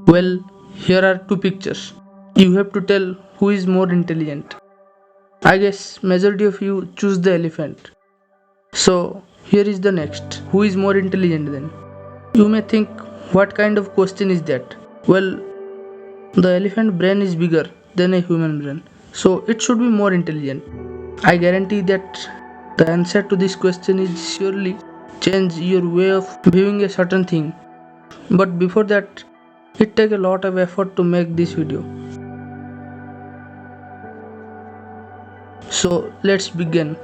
Well, here are two pictures. You have to tell who is more intelligent. I guess majority of you choose the elephant. So here is the next. Who is more intelligent then? You may think, what kind of question is that? Well, the elephant brain is bigger than a human brain, so it should be more intelligent. I guarantee that the answer to this question is surely change your way of viewing a certain thing. But before that, it takes a lot of effort to make this video. So let's begin.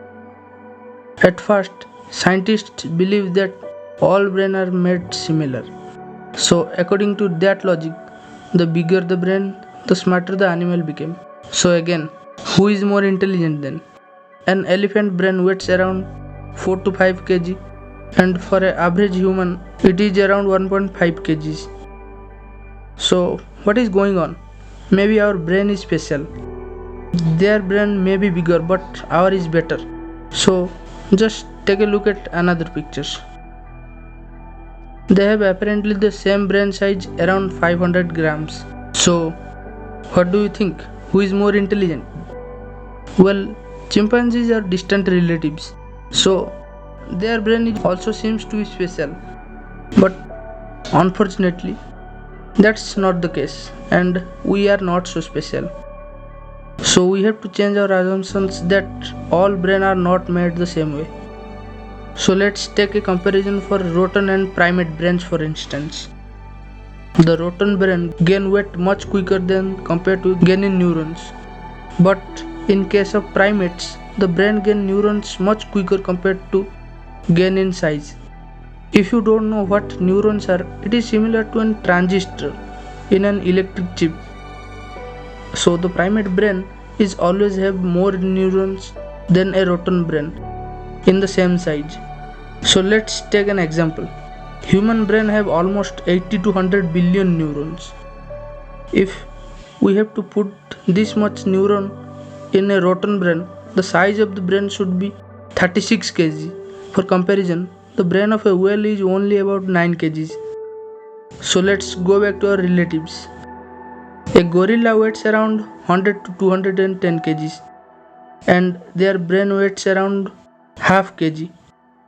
At first, scientists believe that all brains are made similar. So according to that logic, the bigger the brain, the smarter the animal became. So again, who is more intelligent then? An elephant brain weighs around 4 to 5 kg, and for an average human it is around 1.5 kgs. So what is going on? Maybe our brain is special. Their brain may be bigger, but our is better. So just take a look at another pictures. They have apparently the same brain size, around 500 grams. So what do you think? Who is more intelligent? Well, chimpanzees are distant relatives, so their brain also seems to be special. But unfortunately, that's not the case, and we are not so special. So we have to change our assumptions that all brains are not made the same way. So let's take a comparison for rodent and primate brains, for instance. The rodent brain gain weight much quicker than compared to gain in neurons. But in case of primates, the brain gain neurons much quicker compared to gain in size. If you don't know what neurons are, it is similar to a transistor in an electric chip. So the primate brain is always have more neurons than a rodent brain in the same size. So let's take an example. Human brain have almost 80 to 100 billion neurons. If we have to put this much neuron in a rodent brain, the size of the brain should be 36 kg. For comparison, the brain of a whale is only about 9 kgs. So let's go back to our relatives. A gorilla weighs around 100 to 210 kgs, and their brain weighs around half kg.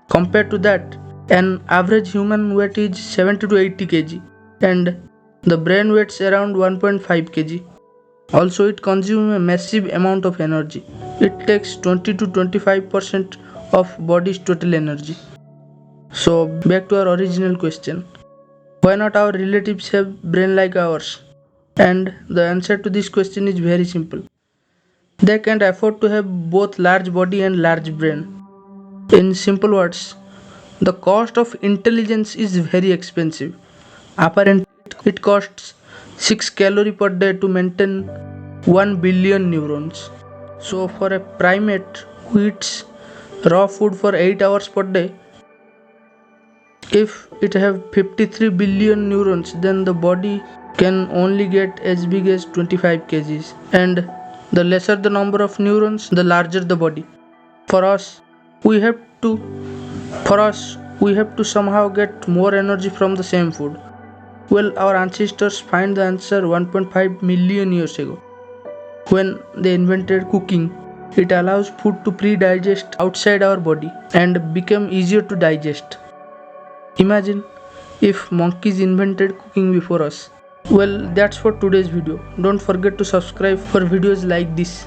Compared to that, an average human weight is 70 to 80 kg, and the brain weighs around 1.5 kg. Also, it consumes a massive amount of energy. It takes 20 to 25% of body's total energy. So back to our original question. Why not our relatives have brain like ours? And the answer to this question is very simple. They can't afford to have both large body and large brain. In simple words, the cost of intelligence is very expensive. Apparently, it costs 6 calories per day to maintain 1 billion neurons. So for a primate who eats raw food for 8 hours per day, if it have 53 billion neurons, then the body can only get as big as 25 kgs, and the lesser the number of neurons, the larger the body. For us, we have to somehow get more energy from the same food. Well, our ancestors find the answer 1.5 million years ago. When they invented cooking, it allows food to pre-digest outside our body and become easier to digest. Imagine if monkeys invented cooking before us. Well, that's for today's video. Don't forget to subscribe for videos like this.